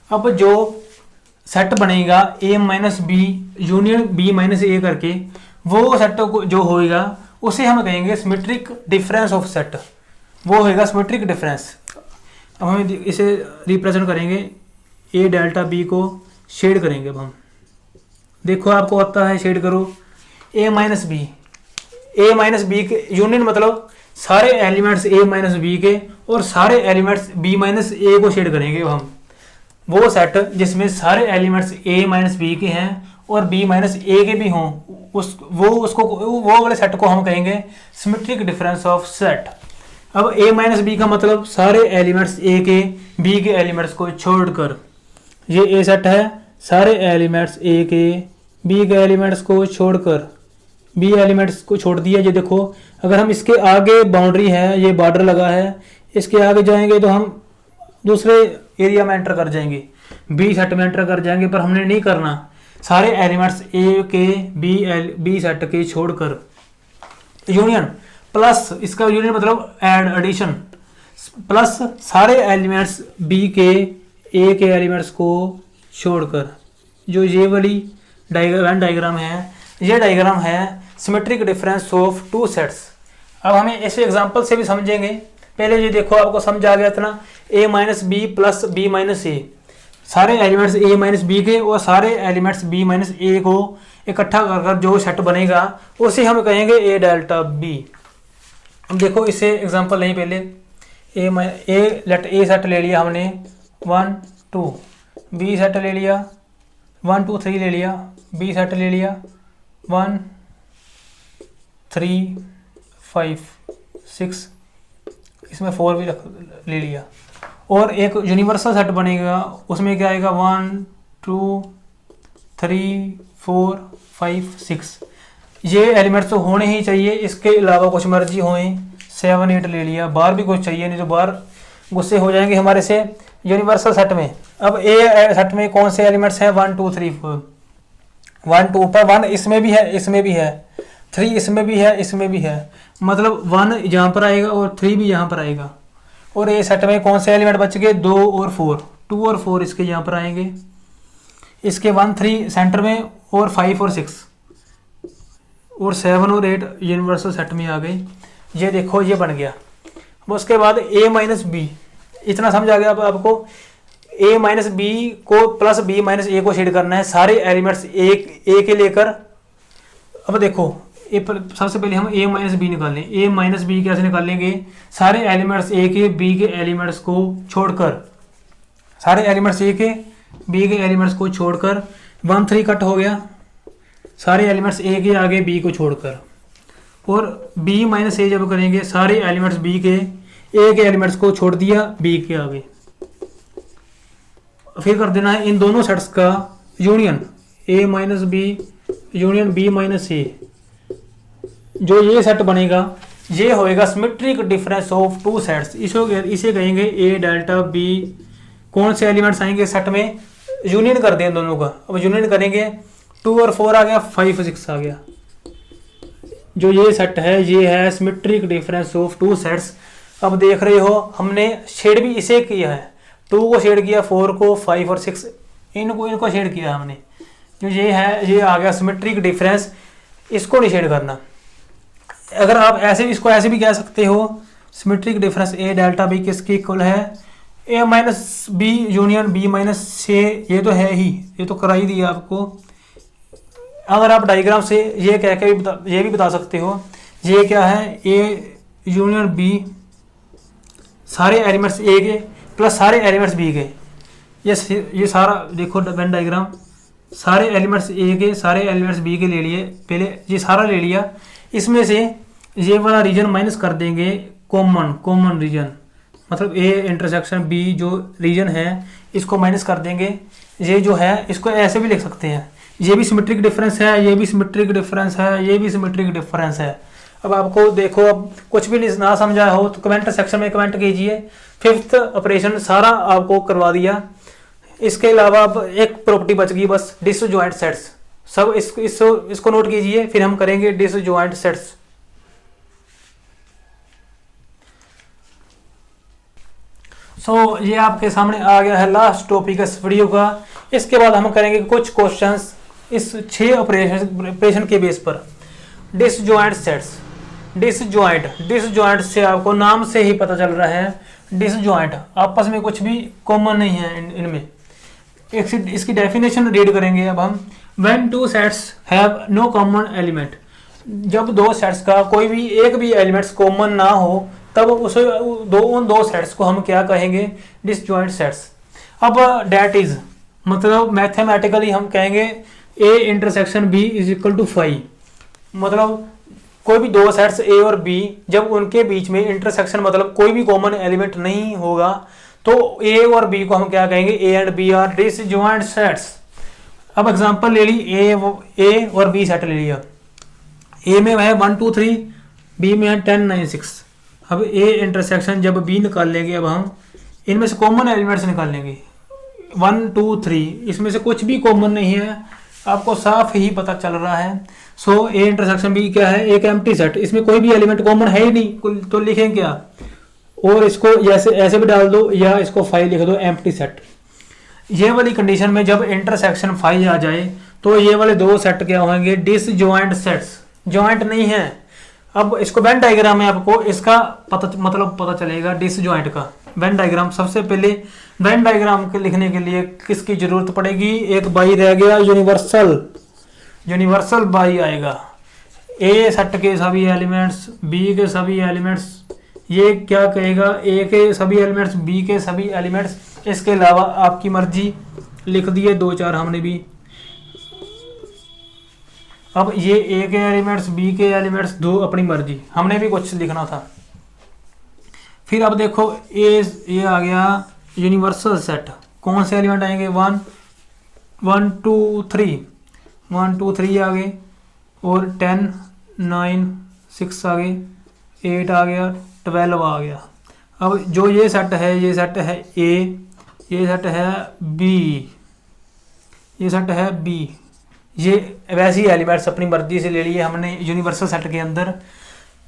अब जो सेट बनेगा A minus B union B minus A करके, वो सेट जो होएगा उसे हम कहेंगे सिमेट्रिक डिफरेंस ऑफ सेट, वो होएगा सिमेट्रिक डिफरेंस। अब हम इसे रिप्रेजेंट करेंगे, ए डेल्टा बी को शेड करेंगे। अब हम देखो आपको आता है शेड करो, ए माइनस बी के यूनियन मतलब सारे एलिमेंट्स ए माइनस बी के और सारे एलिमेंट्स बी माइनस ए को शेड करेंगे। हम वो सेट जिसमें सारे एलिमेंट्स ए माइनस बी के हैं और बी माइनस ए के भी हों, वो वाले सेट को हम कहेंगे सिमेट्रिक डिफरेंस ऑफ सेट। अब ए माइनस बी का मतलब सारे एलिमेंट्स ए के बी के एलिमेंट्स को छोड़कर, ये ए सेट है, सारे एलिमेंट्स ए के बी के एलिमेंट्स को छोड़कर, बी एलिमेंट्स को छोड़ दिया। ये देखो अगर हम इसके आगे बाउंड्री है, ये बॉर्डर लगा है, इसके आगे जाएंगे तो हम दूसरे एरिया में एंटर कर जाएंगे, बी सेट में एंटर कर जाएंगे, पर हमने नहीं करना। सारे एलिमेंट्स ए के बी सेट के छोड़कर यूनियन प्लस, इसका यूनियन मतलब ऐड एडिशन, प्लस सारे एलिमेंट्स बी के ए के एलिमेंट्स को छोड़कर। जो ये वाली डायग्राम है, ये डायग्राम है symmetric difference of two sets. अब हमें ऐसे एग्जांपल से भी समझेंगे। पहले ये देखो आपको समझ आ गया इतना, A minus B plus B minus A, सारे एलिमेंट्स ए माइनस बी के और सारे एलिमेंट्स बी माइनस ए को इकट्ठा कर जो सेट बनेगा उसे हम कहेंगे ए डेल्टा बी। अब देखो इसे एग्जांपल नहीं, पहले ए सेट ले लिया हमने 1 2, बी सेट ले लिया 1 2 3 ले लिया, बी सेट ले लिया 1 3 5 6, इसमें 4 भी ले लिया। और एक यूनिवर्सल सेट बनेगा, उसमें क्या आएगा 1 2 3 4 5 6। ये एलिमेंट्स तो होने ही चाहिए, इसके अलावा कुछ मर्जी होए 7 8 ले लिया, बाहर भी कुछ चाहिए, नहीं तो बाहर गुस्से हो जाएंगे हमारे से यूनिवर्सल सेट में। अब ए सेट में कौन से एलिमेंट्स हैं 1 2 3 4, 1 2 पर 1 इसमें भी है, इसमें भी है, 3 इसमें भी है, इसमें भी है, मतलब 1 यहाँ पर आएगा और 3 भी यहाँ पर आएगा। और ए सेट में कौन से एलिमेंट बच गए 2 और 4, 2 और 4 इसके यहाँ पर आएंगे, इसके 1 3 सेंटर में और 5 और 6 और 7 और 8 यूनिवर्सल सेट में आ गए। ये देखो ये बन गया। अब उसके बाद ए माइनस बी, इतना समझ आ गया अब आपको। ए माइनस बी को प्लस बी माइनस ए को शेड करना है, सारे एलिमेंट्स ए के लेकर। अब देखो सबसे पहले हम ए माइनस बी निकालें। ए माइनस बी कैसे निकालेंगे, सारे एलिमेंट्स ए के बी के एलिमेंट्स को छोड़कर, सारे एलिमेंट्स ए के बी के एलिमेंट्स को छोड़कर 1 3 कट हो गया, सारे एलिमेंट्स ए के आगे बी को छोड़कर। और बी माइनस ए जब करेंगे, सारे एलिमेंट्स बी के ए के एलिमेंट्स को छोड़ दिया बी के आगे। फिर कर देना है इन दोनों सेट्स का union, A minus B union B minus A. जो ये सेट बनेगा ये होएगा symmetric difference of two sets. इसे कहेंगे ए डेल्टा बी। कौन से एलिमेंट्स आएंगे सेट में, यूनियन कर दें दोनों का। अब यूनियन करेंगे 2 और 4 आ गया, 5 और 6 आ गया। जो ये सेट है ये है symmetric difference of two sets. अब देख रहे हो हमने शेड भी इसे किया है, 2 को शेड किया, 4 को, 5 और 6 इनको शेड किया हमने। जो ये है ये आ गया सिमेट्रिक डिफरेंस, इसको नहीं शेड करना। अगर आप ऐसे इसको ऐसे भी कह सकते हो, symmetric difference A delta B किसके इक्वल है, A minus B union B minus से, ये तो है ही, ये तो करा ही दिया आपको। अगर आप डायग्राम से ये कह के ये भी बता सकते हो, ये क्या है, ए यूनियन बी, सारे एलिमेंट्स ए के प्लस सारे एलिमेंट्स बी के, ये सारा देखो वेन डायग्राम, सारे एलिमेंट्स ए के सारे एलिमेंट्स बी के ले लिए, पहले ये सारा ले लिया, इसमें से ये वाला रीजन माइनस कर देंगे, कॉमन रीजन, मतलब ए इंटरसेक्शन बी जो रीजन है इसको माइनस कर देंगे। ये जो है इसको ऐसे भी लिख सकते हैं, ये भी सिमेट्रिक डिफरेंस है, ये भी सिमेट्रिक डिफरेंस है, ये भी सिमेट्रिक डिफरेंस है। अब आपको देखो, अब कुछ भी ना समझा हो तो कमेंट सेक्शन में कमेंट कीजिए। फिफ्थ ऑपरेशन सारा आपको करवा दिया। इसके अलावा अब एक प्रॉपर्टी बच गई बस, डिसजॉइंट सेट्स। सब इसको नोट कीजिए, फिर हम करेंगे डिसजॉइंट सेट्स। ये आपके सामने आ गया है लास्ट टॉपिक इस वीडियो का। इसके बाद हम करेंगे कुछ क्वेश्चंस इस 6 ऑपरेशन के बेस पर। डिसजॉइंट सेट्स, डिसजॉइंट से आपको नाम से ही पता चल रहा है, डिसजॉइंट आपस में कुछ भी कॉमन नहीं है इनमें। इसकी डेफिनेशन रीड करेंगे अब हम। When two sets have no common element, जब दो सेट्स का कोई भी एक भी एलिमेंट्स कॉमन ना हो तब उन दो सेट्स को हम क्या कहेंगे, डिसजॉइंट सेट्स। अब डेट इज मतलब मैथमेटिकली हम कहेंगे A intersection B is equal to 5, मतलब कोई भी दो सेट्स ए और बी जब उनके बीच में इंटरसेक्शन मतलब कोई भी कॉमन एलिमेंट नहीं होगा तो ए और बी को हम क्या कहेंगे, A and B are disjoint sets. अब एग्जांपल ले ली, ए और बी सेट ले लिया, ए में है 1 2 3, बी में है 10 9 6। अब ए इंटरसेक्शन जब बी निकाल लेंगे, अब हम इनमें से कॉमन एलिमेंट्स निकाल लेंगे 1 2 3, इसमें से कुछ भी कॉमन नहीं है, आपको साफ ही पता चल रहा है। ए इंटरसेक्शन बी क्या है, एक एम्प्टी सेट, इसमें कोई भी एलिमेंट कॉमन है ही नहीं, तो लिखें क्या, और इसको ऐसे भी डाल दो या इसको 5 लिख दो, एम्प्टी सेट। ये वाली कंडीशन में जब इंटरसेक्शन 5 आ जाए तो ये वाले दो सेट क्या होंगे, डिसजॉइंट सेट्स, जॉइंट नहीं है। अब इसको वेन डायग्राम में आपको इसका पता चलेगा डिसजॉइंट का। वेन डायग्राम, सबसे पहले वेन डायग्राम के लिखने के लिए किसकी जरूरत पड़ेगी, एक बाई रह गया, यूनिवर्सल बाई आएगा। ए सेट के सभी एलिमेंट्स, बी के सभी एलिमेंट्स, ये क्या कहेगा, ए के सभी एलिमेंट्स, बी के सभी एलिमेंट्स, इसके अलावा आपकी मर्जी लिख दिए 2 4 हमने भी। अब ये ए के एलिमेंट्स, बी के एलिमेंट्स, 2 अपनी मर्जी, हमने भी कुछ लिखना था। फिर अब देखो ये आ गया यूनिवर्सल सेट, कौन से एलिमेंट आएंगे, 1 1 2 3, 1 2 3 आ गए, और 10 9 6 आ गए, 8 आ गया, 12 आ गया। अब जो ये सेट है ए, ये सेट है बी, ये सेट है बी, ये वैसे ही एलिमेंट्स अपनी मर्जी से ले लिए हमने यूनिवर्सल सेट के अंदर।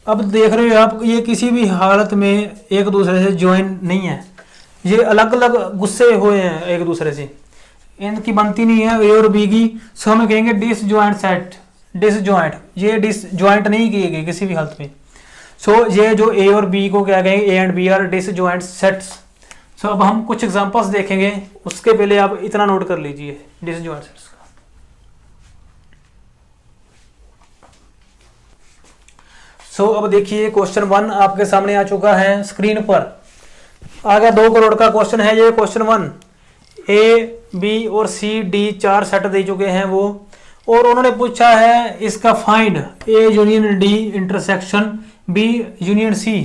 अब देख रहे हो आप, ये किसी भी हालत में एक दूसरे से ज्वाइन नहीं है, ये अलग अलग गुस्से हुए हैं एक दूसरे से, इनकी बनती नहीं है ए और बी की। सो हम कहेंगे डिसजॉइंट सेट, डिसजॉइंट, ये डिसजॉइंट नहीं किए गए किसी भी हालत में। ये जो ए और बी को क्या कहेंगे, A and B are disjoint sets. अब हम कुछ एग्जांपल्स देखेंगे, उसके पहले आप इतना नोट कर लीजिए डिसजॉइंट सेट्स का। अब देखिए क्वेश्चन 1 आपके सामने आ चुका है स्क्रीन पर। आ गया 2 करोड़ का क्वेश्चन है ये क्वेश्चन 1। ए बी और सी डी 4 सेट दे चुके हैं वो, और उन्होंने पूछा है इसका find A union D intersection B union C,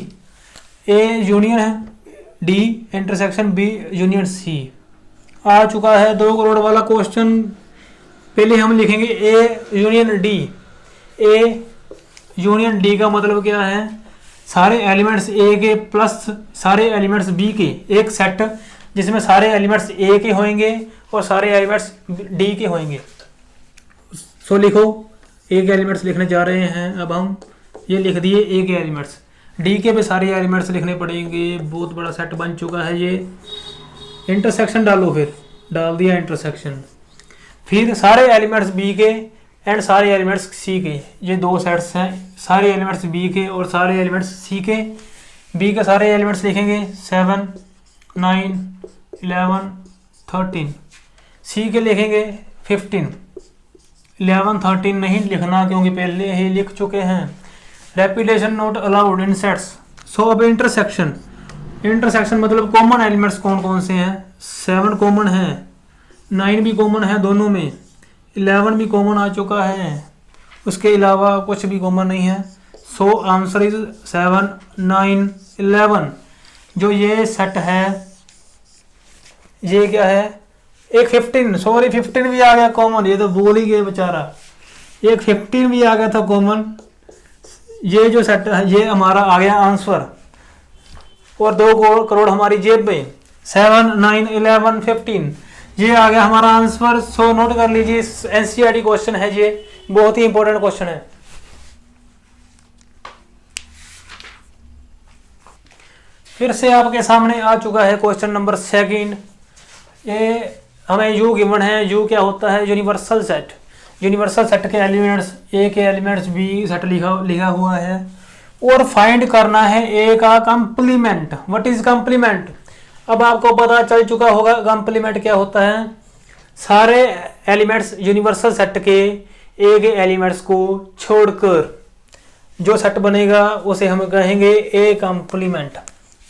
A union D intersection B union C. आ चुका है 2 करोड़ वाला क्वेश्चन। पहले हम लिखेंगे A union D. A union D का मतलब क्या है, सारे एलिमेंट्स ए के प्लस सारे एलिमेंट्स बी के, एक सेट जिसमें सारे एलिमेंट्स ए के होंगे और सारे एलिमेंट्स डी के होंगे। लिखो ए के एलिमेंट्स लिखने जा रहे हैं। अब हम ये लिख दिए ए के एलिमेंट्स, डी के भी सारे एलिमेंट्स लिखने पड़ेंगे। बहुत बड़ा सेट बन चुका है ये। इंटरसेक्शन डालो, फिर डाल दिया इंटरसेक्शन, फिर सारे एलिमेंट्स बी के एंड सारे एलिमेंट्स सी के। ये दो सेट्स हैं, सारे एलिमेंट्स बी के और सारे एलिमेंट्स सी के। बी के सारे एलिमेंट्स लिखेंगे 7 9 11 13। सी के लिखेंगे 15। 11 13 नहीं लिखना क्योंकि पहले ही लिख चुके हैं। Repetition not allowed in sets. So अब इंटरसेक्शन। इंटरसेक्शन मतलब कॉमन एलिमेंट्स कौन कौन से हैं? 7 कॉमन है, 9 भी कॉमन है दोनों में, 11 भी कॉमन आ चुका है, उसके अलावा कुछ भी कॉमन नहीं है। So answer is 7 9 11। जो ये सेट है ये क्या है? एक 15, सॉरी 15 भी आ गया कॉमन, ये तो भूल ही गए बेचारा। एक 15 भी आ गया था कॉमन। ये जो सेट है ये हमारा आ गया आंसर, और 2 करोड़ हमारी जेब में। 7 9 11 15 ये आ गया हमारा आंसर। सो नोट कर लीजिए, एनसीईआरटी क्वेश्चन है, ये बहुत ही इंपॉर्टेंट क्वेश्चन है। फिर से आपके सामने आ चुका है क्वेश्चन नंबर 2। ये हमें यू गिवन है। यू क्या होता है? Universal set. यूनिवर्सल सेट के एलिमेंट्स, ए के एलिमेंट्स बी सेट लिखा हुआ है, और फाइंड करना है ए का कंप्लीमेंट। What is complement? अब आपको पता चल चुका होगा कंप्लीमेंट क्या होता है। सारे एलिमेंट्स यूनिवर्सल सेट के ए के एलिमेंट्स को छोड़कर जो सेट बनेगा उसे हम कहेंगे ए कंप्लीमेंट।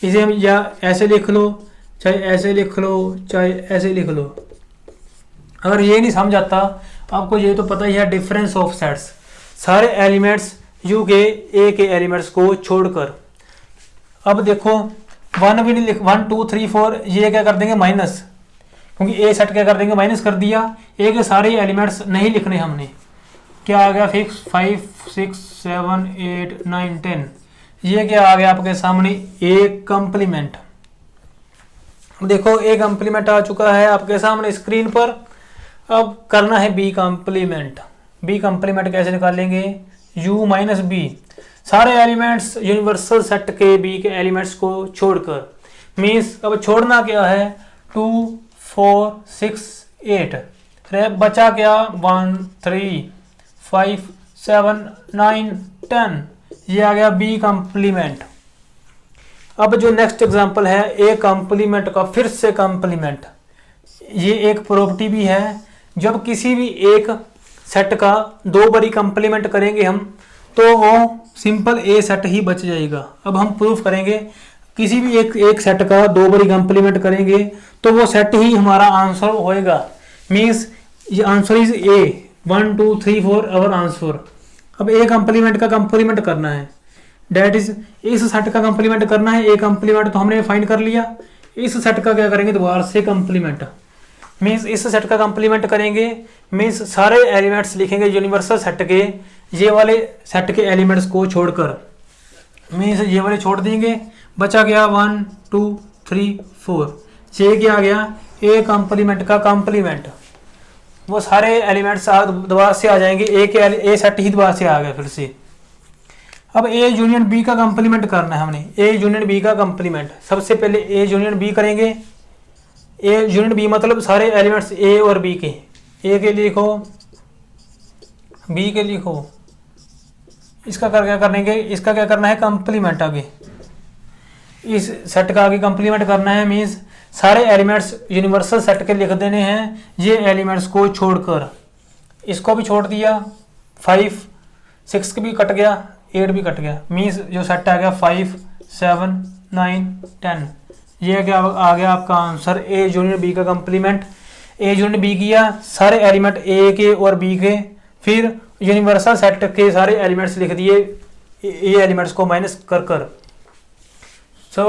इसे हम या ऐसे लिख लो, चाहे ऐसे लिख लो, चाहे ऐसे लिख लो। अगर ये नहीं समझ आता आपको, ये तो पता ही है डिफरेंस ऑफ सेट्स। सारे एलिमेंट्स यू के ए के एलिमेंट्स को छोड़कर। अब देखो 1 भी नहीं लिख, 1 2 3 4 ये क्या कर देंगे? माइनस, क्योंकि ए सेट क्या कर देंगे? माइनस कर दिया। ए के सारे एलिमेंट्स नहीं लिखने हमने। क्या आ गया? 5 6 7 8 9 10। ये क्या आ गया आपके सामने? ए कंप्लीमेंट। देखो ए कंप्लीमेंट आ चुका है आपके सामने स्क्रीन पर। अब करना है बी कंप्लीमेंट। बी कंप्लीमेंट कैसे निकालेंगे? u minus B. सारे एलिमेंट्स यूनिवर्सल सेट के बी के एलिमेंट्स को छोड़कर। मीन्स अब छोड़ना क्या है? 2 4 6 8। बचा क्या? 1 3 5 7 9 10। ये आ गया बी कंप्लीमेंट। अब जो नेक्स्ट एग्जांपल है ए कंप्लीमेंट का, फिर से कंप्लीमेंट। ये एक प्रॉपर्टी भी है, जब किसी भी एक सेट का 2 बारी कंप्लीमेंट करेंगे हम, तो वो सिंपल ए सेट ही बच जाएगा। अब हम प्रूफ करेंगे, किसी भी एक सेट का 2 बारी कंप्लीमेंट करेंगे तो वो सेट ही हमारा आंसर होएगा। मीन्स ये answer is a. 1 2 3 4 our answer. अब ए कंप्लीमेंट का कंप्लीमेंट करना है, डेट इज इस सेट का कंप्लीमेंट करना है। ए कंप्लीमेंट तो हमने फाइंड कर लिया। इस सेट का क्या करेंगे? दोबारा से कंप्लीमेंट। मीन्स इस सेट का कंप्लीमेंट करेंगे, मीन्स सारे एलिमेंट्स लिखेंगे यूनिवर्सल सेट के, ये वाले सेट के एलिमेंट्स को छोड़कर। मीन्स ये वाले छोड़ देंगे, बचा गया 1 2 3 4। ये क्या आ गया? ए कंप्लीमेंट का कंप्लीमेंट। वो सारे एलिमेंट्स दोबारा से आ जाएंगे, ए सेट ही दोबारा से आ गया फिर से। अब ए यूनियन बी का कंप्लीमेंट करना है हमने। ए यूनियन बी का कंप्लीमेंट, सबसे पहले ए यूनियन बी करेंगे। ए यूनियन बी मतलब सारे एलिमेंट्स ए और बी के। ए के लिखो, बी के लिखो। इसका क्या करेंगे? इसका क्या करना है? कंप्लीमेंट आगे इस सेट का आगे कंप्लीमेंट करना है। मीन्स सारे एलिमेंट्स यूनिवर्सल सेट के लिख देने हैं, ये एलिमेंट्स को छोड़कर। इसको भी छोड़ दिया, 5 6 भी कट गया, 8 भी कट गया। मीन्स जो सेट आ गया 5 7 9 10। ये क्या आ गया आपका आंसर? ए यूनियन बी का कंप्लीमेंट। ए यूनियन बी किया, सारे एलिमेंट ए के और बी के, फिर यूनिवर्सल सेट के सारे एलिमेंट्स लिख दिए ए एलिमेंट्स को माइनस कर। सो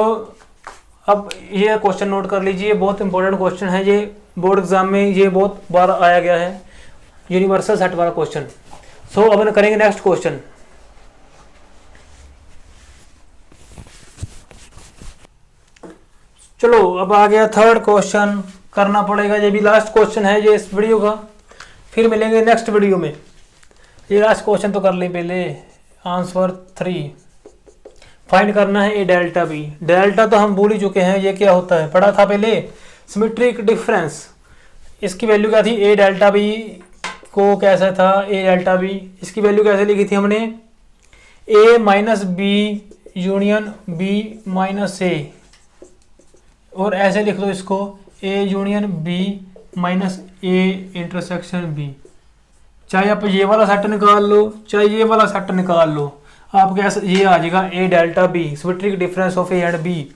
अब ये क्वेश्चन नोट कर लीजिए, बहुत इंपॉर्टेंट क्वेश्चन है ये। बोर्ड एग्जाम में ये बहुत बार आया गया है, यूनिवर्सल सेट वाला क्वेश्चन। सो अब करेंगे नेक्स्ट क्वेश्चन। चलो अब आ गया थर्ड क्वेश्चन, करना पड़ेगा। ये भी लास्ट क्वेश्चन है ये इस वीडियो का, फिर मिलेंगे नेक्स्ट वीडियो में। ये लास्ट क्वेश्चन तो कर लें पहले। आंसर 3 फाइंड करना है ए डेल्टा बी। डेल्टा तो हम भूल ही चुके हैं, ये क्या होता है? पढ़ा था पहले, सिमेट्रिक डिफरेंस। इसकी वैल्यू क्या थी? ए डेल्टा बी को कैसा था ए डेल्टा बी, इसकी वैल्यू कैसे लिखी थी हमने, A minus B union B minus A, और ऐसे लिख दो इसको A union B minus A intersection B. चाहे आप ये वाला सेट निकाल लो चाहे ये वाला सेट निकाल लो, आपके ऐसा ये आ जाएगा A delta B, symmetric difference of A and B.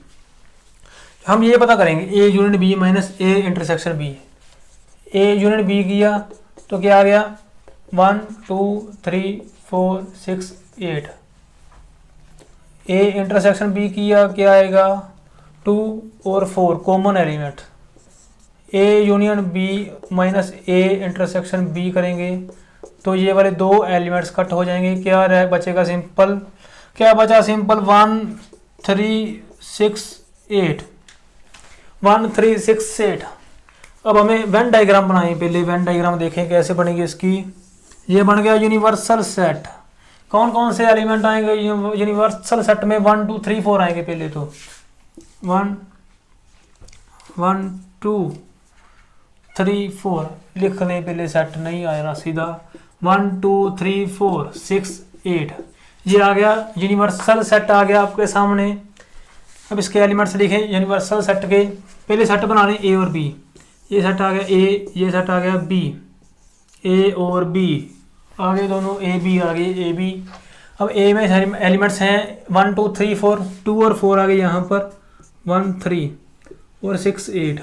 हम ये पता करेंगे A unit B minus A intersection B. A unit B किया तो क्या आ गया 1 2 3 4 6 8। ए इंटरसेक्शन बी किया क्या आएगा 2 और 4 common element. A union B minus A intersection B करेंगे तो ये वाले दो एलिमेंट्स कट हो जाएंगे, क्या रह बचेगा सिंपल, क्या बचा सिंपल 1 3 6 8 1 3 6 8। अब हमें वेन डायग्राम बनाएं, पहले वेन डायग्राम देखें कैसे बनेगी इसकी। ये बन गया यूनिवर्सल सेट। कौन कौन से एलिमेंट आएंगे यूनिवर्सल सेट में, 1 2 3 4 आएंगे। पहले तो 1 1 2 3 4 लिख लें पहले, सेट नहीं आया ना सीधा 1 2 3 4 6 8। ये आ गया यूनिवर्सल सेट आ गया आपके सामने। अब इसके एलिमेंट्स लिखें यूनिवर्सल सेट के, पहले सेट बना लें ए और बी। ये सेट आ गया ए, ये सेट आ गया बी, ए और बी आगे दोनों ए बी आ गए ए बी। अब ए में एलिमेंट्स हैं 1 2 3 4, 2 और 4 आ गए यहाँ पर 1 3 और 6 8।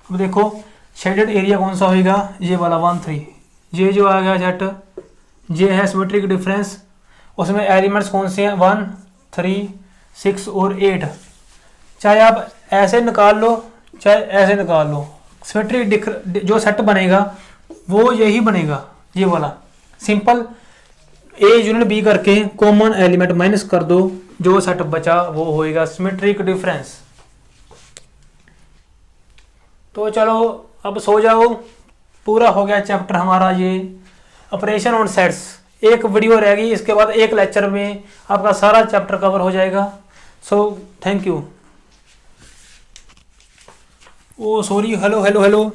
अब देखो शेडेड एरिया कौन सा होएगा, ये वाला 1 3। ये जो आ गया सेट ये है सिमेट्रिक डिफरेंस, उसमें एलिमेंट्स कौन से हैं 1 3 6 और 8। चाहे आप ऐसे निकाल लो चाहे ऐसे निकाल लो, सिमेट्रिक जो सेट बनेगा वो यही बनेगा, ये वाला सिंपल ए यूनिट बी करके कॉमन एलिमेंट माइनस कर दो, जो सेट बचा वो होएगा सिमेट्रिक डिफरेंस। तो चलो अब सो जाओ, पूरा हो गया चैप्टर हमारा ये ऑपरेशन ऑन सेट्स। एक वीडियो रहेगी, इसके बाद एक लेक्चर में आपका सारा चैप्टर कवर हो जाएगा। So thank you. Oh sorry, hello hello hello,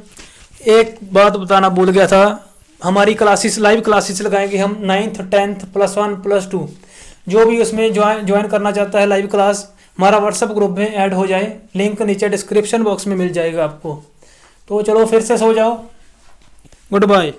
एक बात बताना भूल गया था, हमारी क्लासेस लाइव क्लासेस लगाएंगे हम 9th 10th +1 +2। जो भी उसमें ज्वाइन करना चाहता है लाइव क्लास, हमारा व्हाट्सएप ग्रुप में ऐड हो जाए, लिंक नीचे डिस्क्रिप्शन बॉक्स में मिल जाएगा आपको। तो चलो फिर से सो जाओ, गुड बाय।